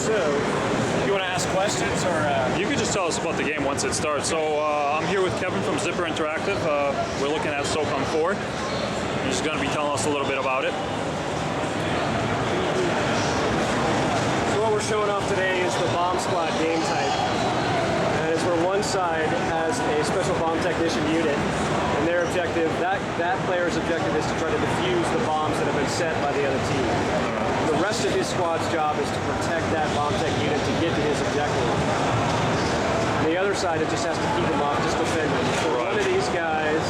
So, you want to ask questions or? You could just tell us about the game once it starts. So I'm here with Kevin from Zipper Interactive. We're looking at SOCOM 4. He's going to be telling us a little bit about it. So what we're showing off today is the bomb squad game type. And it's where one side has a special bomb technician unit, and their objective, that player's objective is to try to defuse the bombs that have been set by the other team. The rest of his squad's job is to protect that bomb tech unit to get to his objective. And the other side, it just has to keep them off, just defend them. So one of these guys,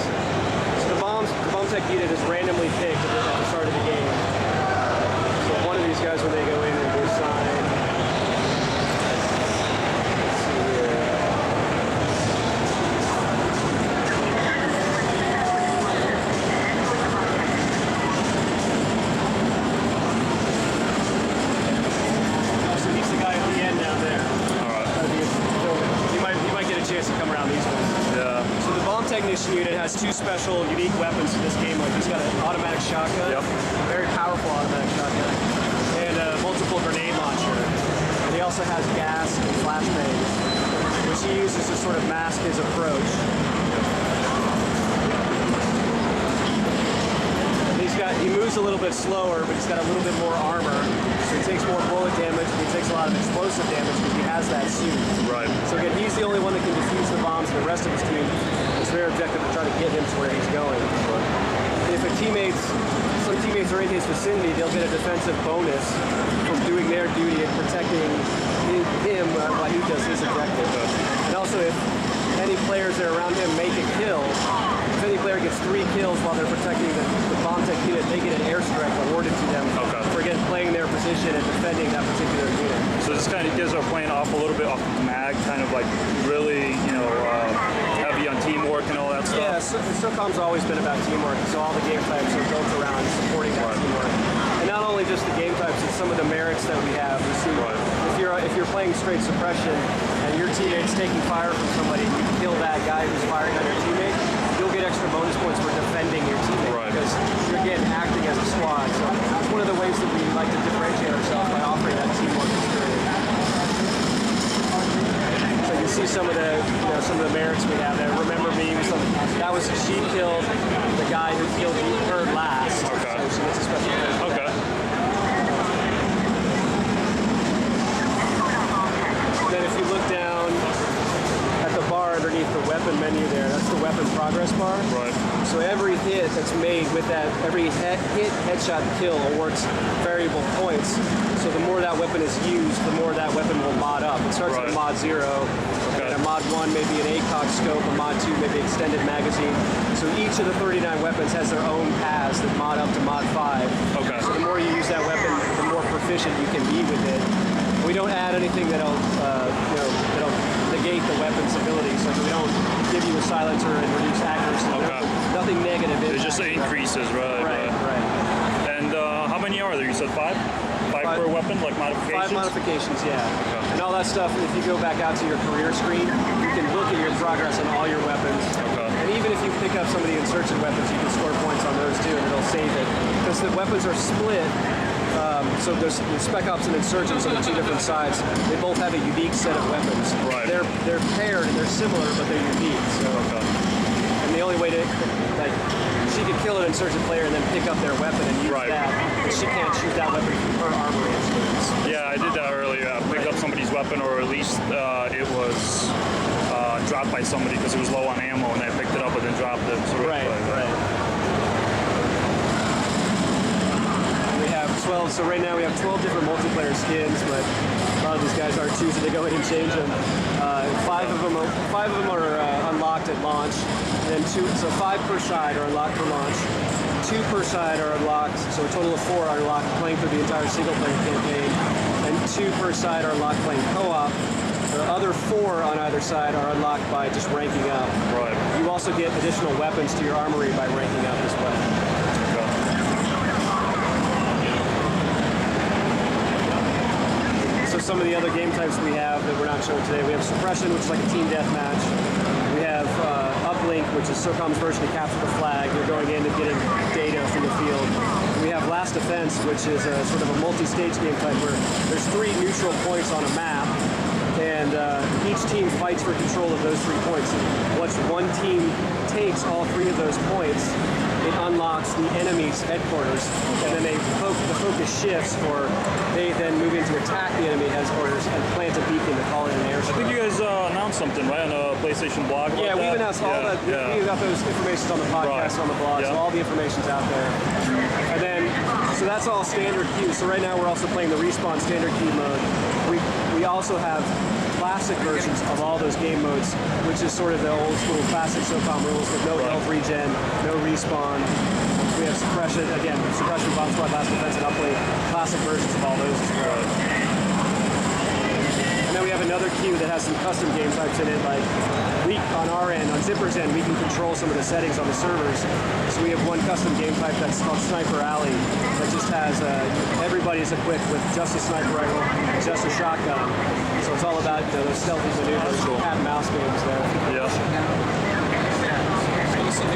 so the bomb tech unit is randomly picked at the start of the game. So one of these guys, when they go in and do sign, let's see here. So he's the guy at the end down there. All right. You might get a chance to come around these ones. Yeah. So the bomb technician unit has two special unique weapons in this game. Like he's got an automatic shotgun, very powerful automatic shotgun, and a multiple grenade launcher. And he also has gas and flashbangs, which he uses to sort of mask his approach. He moves a little bit slower, but he's got a little bit more armor, so he takes more bullet damage, and he takes a lot of explosive damage because he has that suit. Right. So again, he's the only one that can defuse the bombs, and the rest of his team, it's their objective to try to get him to where he's going. If some teammates are in his vicinity, they'll get a defensive bonus from doing their duty and protecting him while he does his objective. And also, if any players that are around him make a kill, if any player gets 3 kills while they're protecting the bomb tech unit, they get an airstrike awarded to them for again playing their position and defending that particular unit. So this kind of gives our playing off a little bit off the mag, kind of like really, heavy on teamwork and all that stuff. Yeah, SOCOM's always been about teamwork, so all the game types are built around supporting that teamwork. And not only just the game types, it's some of the merits that we have. We see if you're playing straight suppression and your teammate's taking fire from somebody, and you kill that guy who's firing on your teammate, you'll get extra bonus points for defending your teammate because you're again acting as a squad. So it's one of the ways that we like to differentiate ourselves by offering that teamwork experience. So you can see some of the merits we have there. Remember me, that was she killed the guy who killed her last. Okay. So she gets a special bonus. Okay. And then if you look down at the bar underneath the weapon menu there, that's the weapon progress bar. Right. So every hit that's made with that, every headshot kill awards variable points. So the more that weapon is used, the more that weapon will mod up. It starts at mod 0, and a mod 1 maybe an ACOG scope, a mod 2 maybe extended magazine. So each of the 39 weapons has their own paths that mod up to mod 5. Okay. So the more you use that weapon, the more proficient you can be with it. We don't add anything that'll negate the weapon's ability. So we don't give you a silencer and reduce accuracy. Okay. Nothing negative. It just increases, right? And how many are there? You said 5? 5 per weapon, like modifications? 5 modifications, yeah. Okay. And all that stuff, if you go back out to your career screen, you can look at your progress on all your weapons. Okay. And even if you pick up some of the insurgent weapons, you can score points on those too, and it'll save it. Because the weapons are split, so there's Spec Ops and Insurgents on the 2 different sides. They both have a unique set of weapons. Right. They're paired and they're similar, but they're unique. So, and the only way to, she could kill an insurgent player and then pick up their weapon and use that, but she can't shoot that weapon from her armory instruments. Yeah, I did that earlier. I picked up somebody's weapon, or at least it was dropped by somebody because it was low on ammo, and I picked it up and then dropped it. So Right. We have 12, so right now we have 12 different multiplayer skins, but a lot of these guys are choosing to go in and change them. 5 of them are unlocked at launch, and then 5 per side are unlocked for launch. 2 per side are unlocked, so a total of 4 are unlocked playing through the entire single-player campaign, and 2 per side are unlocked playing co-op. The other 4 on either side are unlocked by just ranking up. Right. You also get additional weapons to your armory by ranking up as well. So some of the other game types we have that we're not showing today, we have Suppression, which is like a team deathmatch. We have Uplink, which is SOCOM's version of Capture the Flag. You're going in and getting data from the field. We we have Last Defense, which is a sort of a multi-stage game type where there's 3 neutral points on a map, and each team fights for control of those 3 points. Once one team takes all 3 of those points, it unlocks the enemy's headquarters, and then the focus shifts, or they then move into attack the enemy headquarters and plant a beacon to call it an airstrike. I think you guys announced something, right, on the PlayStation blog about Yeah, that? we've announced all that. Yeah. We've got those informations on the podcast, on the blog, so all the information's out there. And then, so that's all standard queue. So right now we're also playing the Respawn standard queue mode. We also have classic versions of all those game modes, which is sort of the old school classic SOCOM rules with no health regen, no respawn. We have suppression, again, suppression, bomb squad, last defense, and upplay classic versions of all those as well. And then we have another queue that has some custom game types in it, like we, on our end, on Zipper's end, we can control some of the settings on the servers. So we have one custom game type that's called Sniper Alley that just has, everybody's equipped with just a sniper rifle, just a shotgun. So it's all about those stealthy maneuvers, cat and mouse games there. Yeah.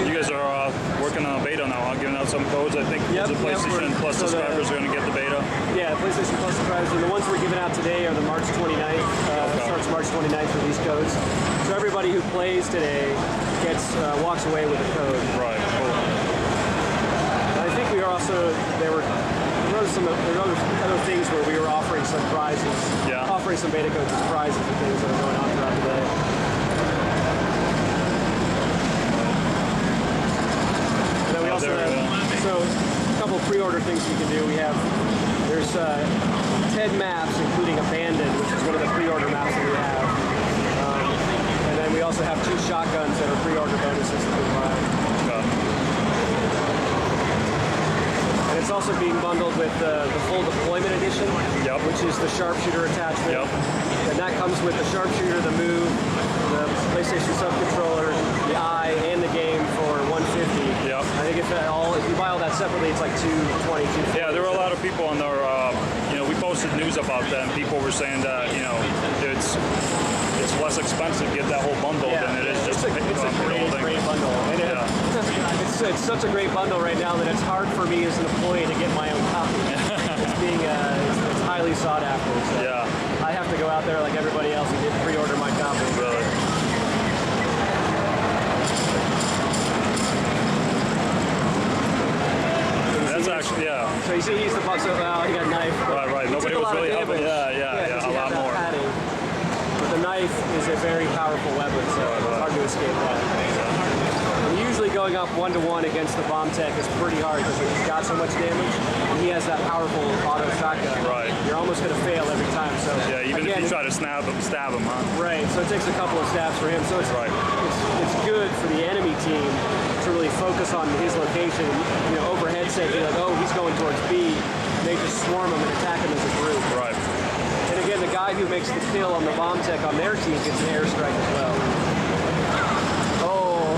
You guys are working on a beta now, giving out some codes. I think the PlayStation Plus subscribers are going to get the beta. Yeah, PlayStation Plus subscribers. And the ones we're giving out today are the March 29th. Starts March 29th for these codes. So everybody who plays today walks away with a code. Right. Cool. And I think we are also there were other things where we were offering some prizes. Yeah. Offering some beta codes as prizes and things that are going on throughout the day. And then we also have a couple of pre-order things we can do. There's 10 maps, including Abandoned, which is one of the pre-order maps that we have. And then we also have 2 shotguns that are pre-order bonuses that we buy. And it's also being bundled with the full deployment edition, which is the sharpshooter attachment. And that comes with the sharpshooter, the move, the PlayStation sub-controller, the eye, and the game for $150. I think if you buy all that separately, it's like $220, $250. Yeah, there were a lot of people on our, we posted news about that, and people were saying that, it's less expensive to get that whole bundle than it is just to pick up the whole thing. Great bundle. And it's such a great bundle right now that it's hard for me as an employee to get my own copy. It's highly sought after. So I have to go out there like everybody else and pre-order my copy. Really? That's actually, So you see he's the box, he got a knife. Right. Nobody was really helping. Yeah, a lot more. But the knife is a very powerful weapon, so it's hard to escape that. And usually going up 1-to-1 against the bomb tech is pretty hard because he's got so much damage, and he has that powerful auto shotgun. Right. You're almost going to fail every time. So even if you try to stab him, huh? Right. So it takes a couple of stabs for him. So it's good for the enemy team to really focus on his location. Overhead say, he's going towards B. They just swarm him and attack him as a group. Right. And again, the guy who makes the kill on the bomb tech on their team gets an airstrike as well. Oh.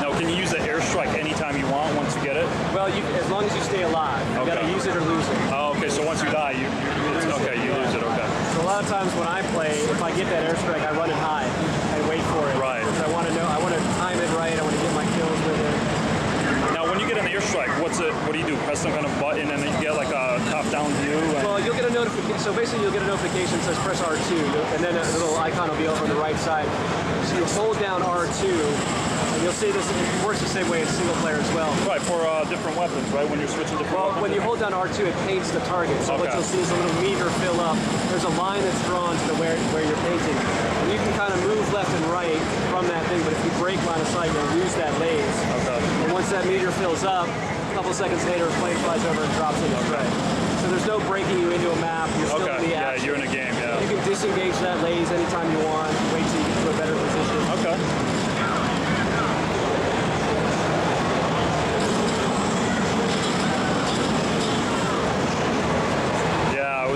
Now, can you use the airstrike anytime you want once you get it? Well, as long as you stay alive. You got to use it or lose it. Oh, okay. So once you die, you lose it. Okay. So a lot of times when I play, if I get that airstrike, I run it high and wait for it. Right. Because I want to time it right. I want to get my kills with it. Now, when you get an airstrike, what do you do? Press some kind of button, and then you get like a top-down view? Well, you'll get a notification. So basically, you'll get a notification that says press R2, and then a little icon will be over on the right side. So you hold down R2, and you'll see this. It works the same way in single player as well. Right, for different weapons, right? When you're switching different weapons? When you hold down R2, it paints the target. So what you'll see is a little meter fill up. There's a line that's drawn to where you're painting. And you can kind of move left and right from that thing, but if you break line of sight, you'll lose that laze. Okay. And once that meter fills up, a couple seconds later, a plane flies over and drops in the strike. So there's no breaking you into a map. You're still in the action. Yeah, you're in a game, yeah. You can disengage that laze anytime you want. Wait till you get to a better position. Okay.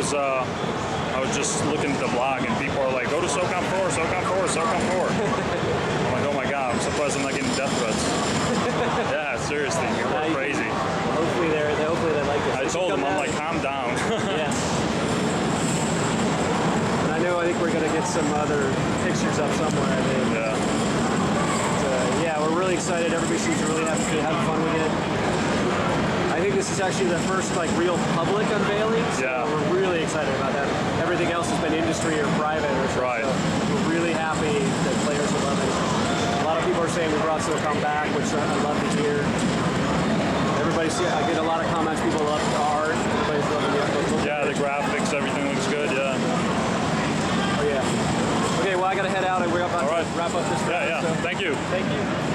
I was just looking at the blog, and people are like, go to SOCOM 4, SOCOM 4, SOCOM 4. I'm like, oh my god, I'm surprised I'm not getting death threats. Yeah, seriously, people are crazy. Hopefully they like it. I told them, I'm like, calm down. Yes. And I think we're going to get some other pictures up somewhere, I think. Yeah. really excited. Everybody seems to really have fun with it. I think this is actually the first like real public unveiling. So Yeah. we're really excited about that. Everything else has been industry or private or something. Right. So we're really happy that players are loving it. A lot of people are saying we brought SOCOM back, which I love to hear. I get a lot of comments. People love the art. Everybody's loving it. Yeah, the graphics, everything looks good. Yeah. Oh yeah. Okay, well I gotta head out and we're about to wrap up this. Yeah. So Thank you. thank you.